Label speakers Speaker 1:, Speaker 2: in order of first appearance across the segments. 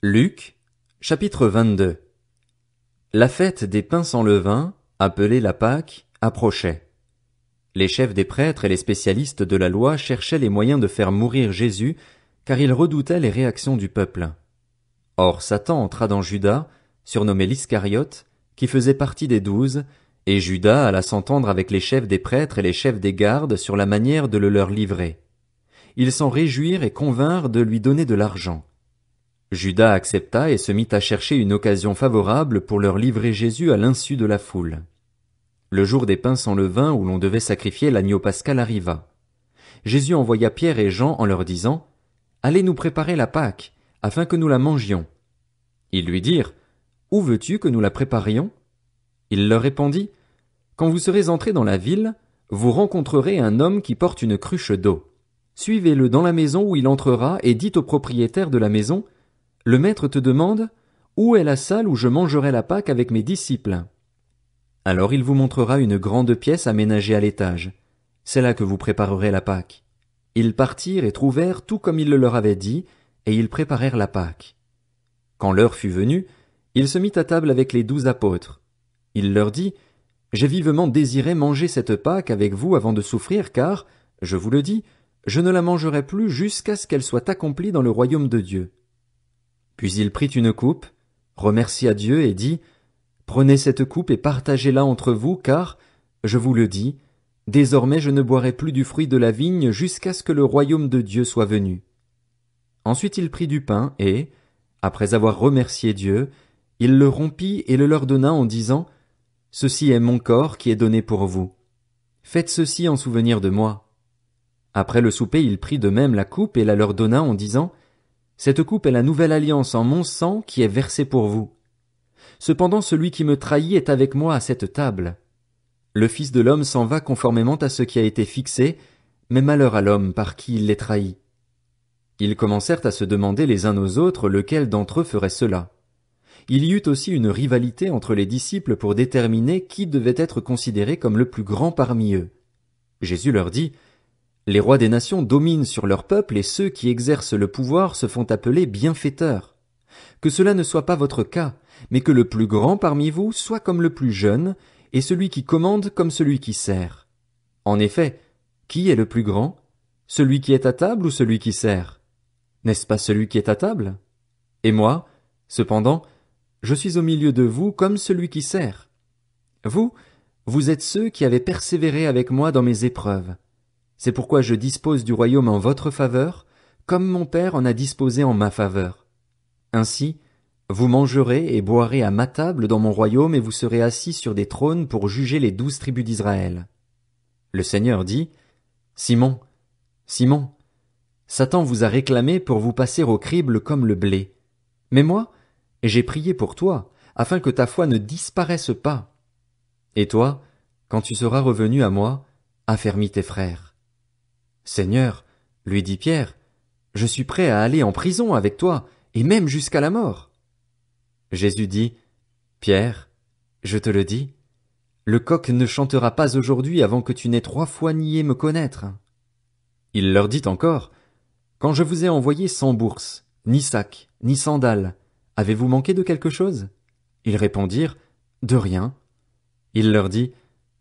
Speaker 1: Luc, chapitre 22. La fête des pains sans levain, appelée la Pâque, approchait. Les chefs des prêtres et les spécialistes de la loi cherchaient les moyens de faire mourir Jésus, car ils redoutaient les réactions du peuple. Or Satan entra dans Judas, surnommé l'Iscariote, qui faisait partie des 12, et Judas alla s'entendre avec les chefs des prêtres et les chefs des gardes sur la manière de le leur livrer. Ils s'en réjouirent et convinrent de lui donner de l'argent. Judas accepta et se mit à chercher une occasion favorable pour leur livrer Jésus à l'insu de la foule. Le jour des pains sans levain où l'on devait sacrifier l'agneau pascal arriva. Jésus envoya Pierre et Jean en leur disant « Allez nous préparer la Pâque, afin que nous la mangions. » Ils lui dirent « Où veux-tu que nous la préparions ?» Il leur répondit « Quand vous serez entrés dans la ville, vous rencontrerez un homme qui porte une cruche d'eau. Suivez-le dans la maison où il entrera et dites au propriétaire de la maison « Le maître te demande « Où est la salle où je mangerai la Pâque avec mes disciples ?» Alors il vous montrera une grande pièce aménagée à l'étage. C'est là que vous préparerez la Pâque. Ils partirent et trouvèrent tout comme il le leur avait dit, et ils préparèrent la Pâque. Quand l'heure fut venue, il se mit à table avec les 12 apôtres. Il leur dit « J'ai vivement désiré manger cette Pâque avec vous avant de souffrir, car, je vous le dis, je ne la mangerai plus jusqu'à ce qu'elle soit accomplie dans le royaume de Dieu. » Puis il prit une coupe, remercia Dieu et dit « Prenez cette coupe et partagez-la entre vous, car, je vous le dis, désormais je ne boirai plus du fruit de la vigne jusqu'à ce que le royaume de Dieu soit venu. » Ensuite il prit du pain et, après avoir remercié Dieu, il le rompit et le leur donna en disant « Ceci est mon corps qui est donné pour vous. Faites ceci en souvenir de moi. » Après le souper il prit de même la coupe et la leur donna en disant « Cette coupe est la nouvelle alliance en mon sang qui est versée pour vous. Cependant celui qui me trahit est avec moi à cette table. Le Fils de l'homme s'en va conformément à ce qui a été fixé, mais malheur à l'homme par qui il les trahit. » Ils commencèrent à se demander les uns aux autres lequel d'entre eux ferait cela. Il y eut aussi une rivalité entre les disciples pour déterminer qui devait être considéré comme le plus grand parmi eux. Jésus leur dit « Les rois des nations dominent sur leur peuple et ceux qui exercent le pouvoir se font appeler bienfaiteurs. Que cela ne soit pas votre cas, mais que le plus grand parmi vous soit comme le plus jeune, et celui qui commande comme celui qui sert. En effet, qui est le plus grand? Celui qui est à table ou celui qui sert? N'est-ce pas celui qui est à table? Et moi, cependant, je suis au milieu de vous comme celui qui sert. Vous êtes ceux qui avez persévéré avec moi dans mes épreuves. C'est pourquoi je dispose du royaume en votre faveur, comme mon Père en a disposé en ma faveur. Ainsi, vous mangerez et boirez à ma table dans mon royaume et vous serez assis sur des trônes pour juger les 12 tribus d'Israël. » Le Seigneur dit, « Simon, Simon, Satan vous a réclamé pour vous passer au crible comme le blé. Mais moi, j'ai prié pour toi, afin que ta foi ne disparaisse pas. Et toi, quand tu seras revenu à moi, affermis tes frères. » Seigneur, lui dit Pierre, je suis prêt à aller en prison avec toi, et même jusqu'à la mort. Jésus dit, Pierre, je te le dis, le coq ne chantera pas aujourd'hui avant que tu n'aies 3 fois nié me connaître. Il leur dit encore, quand je vous ai envoyé sans bourse, ni sac, ni sandales, avez-vous manqué de quelque chose? Ils répondirent, de rien. Il leur dit,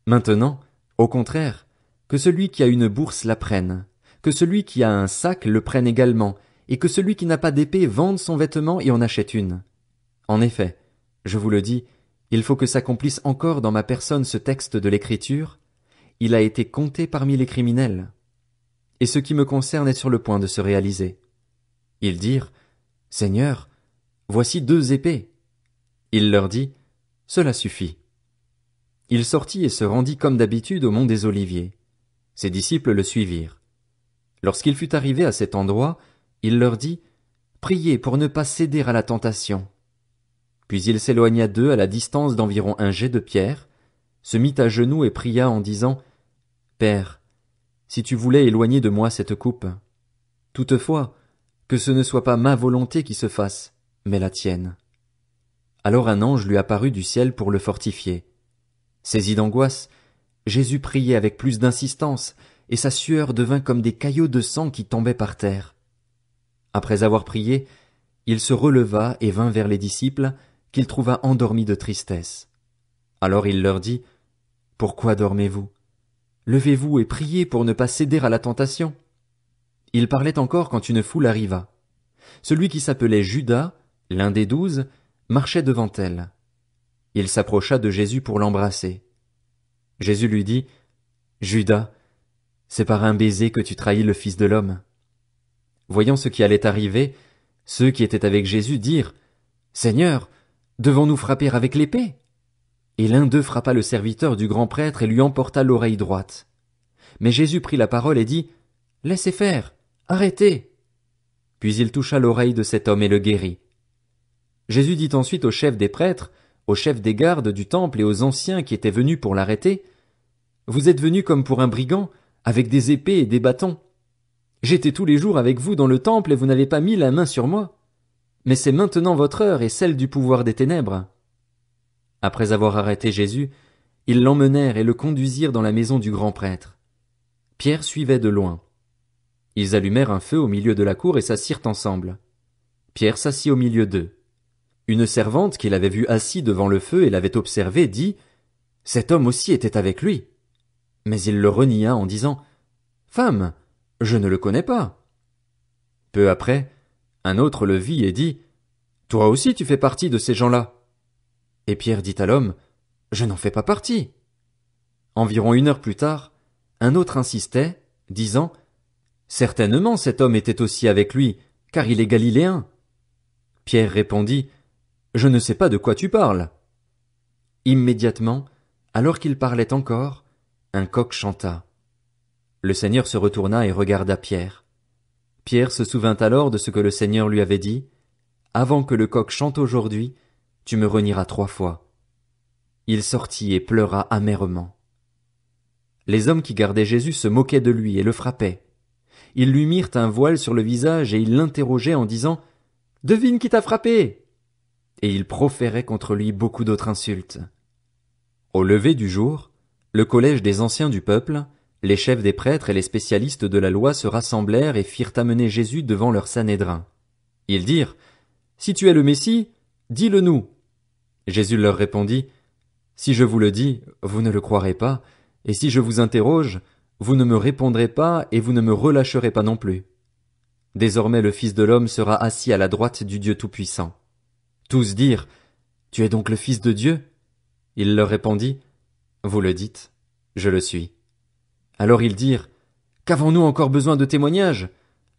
Speaker 1: maintenant, au contraire, que celui qui a une bourse la prenne, que celui qui a un sac le prenne également, et que celui qui n'a pas d'épée vende son vêtement et en achète une. En effet, je vous le dis, il faut que s'accomplisse encore dans ma personne ce texte de l'Écriture, il a été compté parmi les criminels. Et ce qui me concerne est sur le point de se réaliser. Ils dirent, Seigneur, voici 2 épées. Il leur dit, cela suffit. Il sortit et se rendit comme d'habitude au mont des Oliviers. Ses disciples le suivirent. Lorsqu'il fut arrivé à cet endroit, il leur dit, priez pour ne pas céder à la tentation. Puis il s'éloigna d'eux à la distance d'environ 1 jet de pierre, se mit à genoux et pria en disant, Père, si tu voulais éloigner de moi cette coupe. Toutefois, que ce ne soit pas ma volonté qui se fasse, mais la tienne. Alors un ange lui apparut du ciel pour le fortifier. Saisi d'angoisse, Jésus priait avec plus d'insistance, et sa sueur devint comme des caillots de sang qui tombaient par terre. Après avoir prié, il se releva et vint vers les disciples, qu'il trouva endormis de tristesse. Alors il leur dit, « Pourquoi dormez-vous? Levez-vous et priez pour ne pas céder à la tentation. » Il parlait encore quand une foule arriva. Celui qui s'appelait Judas, l'un des 12, marchait devant elle. Il s'approcha de Jésus pour l'embrasser. Jésus lui dit, « Judas, c'est par un baiser que tu trahis le Fils de l'homme. » Voyant ce qui allait arriver, ceux qui étaient avec Jésus dirent, « Seigneur, devons-nous frapper avec l'épée? » Et l'un d'eux frappa le serviteur du grand prêtre et lui emporta l'oreille droite. Mais Jésus prit la parole et dit, « Laissez faire, arrêtez. » Puis il toucha l'oreille de cet homme et le guérit. Jésus dit ensuite aux chefs des prêtres, aux chefs des gardes du temple et aux anciens qui étaient venus pour l'arrêter, « Vous êtes venus comme pour un brigand, avec des épées et des bâtons. J'étais tous les jours avec vous dans le temple et vous n'avez pas mis la main sur moi. Mais c'est maintenant votre heure et celle du pouvoir des ténèbres. » Après avoir arrêté Jésus, ils l'emmenèrent et le conduisirent dans la maison du grand prêtre. Pierre suivait de loin. Ils allumèrent un feu au milieu de la cour et s'assirent ensemble. Pierre s'assit au milieu d'eux. Une servante qui l'avait vu assis devant le feu et l'avait observé dit, « Cet homme aussi était avec lui. » Mais il le renia en disant, « Femme, je ne le connais pas. » Peu après, un autre le vit et dit, « Toi aussi tu fais partie de ces gens-là. » Et Pierre dit à l'homme, « Je n'en fais pas partie. » Environ 1 heure plus tard, un autre insistait, disant, « Certainement cet homme était aussi avec lui, car il est galiléen. » Pierre répondit, « Je ne sais pas de quoi tu parles. » Immédiatement, alors qu'il parlait encore, un coq chanta. Le Seigneur se retourna et regarda Pierre. Pierre se souvint alors de ce que le Seigneur lui avait dit, « Avant que le coq chante aujourd'hui, tu me renieras 3 fois. » Il sortit et pleura amèrement. Les hommes qui gardaient Jésus se moquaient de lui et le frappaient. Ils lui mirent un voile sur le visage et ils l'interrogeaient en disant, « Devine qui t'a frappé !» Et ils proféraient contre lui beaucoup d'autres insultes. Au lever du jour, le collège des anciens du peuple, les chefs des prêtres et les spécialistes de la loi se rassemblèrent et firent amener Jésus devant leur Sanhédrin. Ils dirent, « Si tu es le Messie, dis-le nous. » Jésus leur répondit, « Si je vous le dis, vous ne le croirez pas, et si je vous interroge, vous ne me répondrez pas et vous ne me relâcherez pas non plus. Désormais le Fils de l'homme sera assis à la droite du Dieu Tout-Puissant. » Tous dirent, « Tu es donc le Fils de Dieu ?» Il leur répondit, « Vous le dites, je le suis. » Alors ils dirent, « Qu'avons-nous encore besoin de témoignages?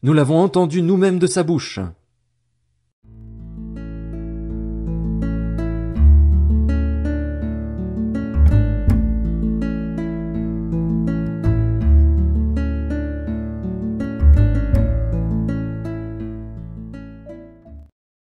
Speaker 1: Nous l'avons entendu nous-mêmes de sa bouche. »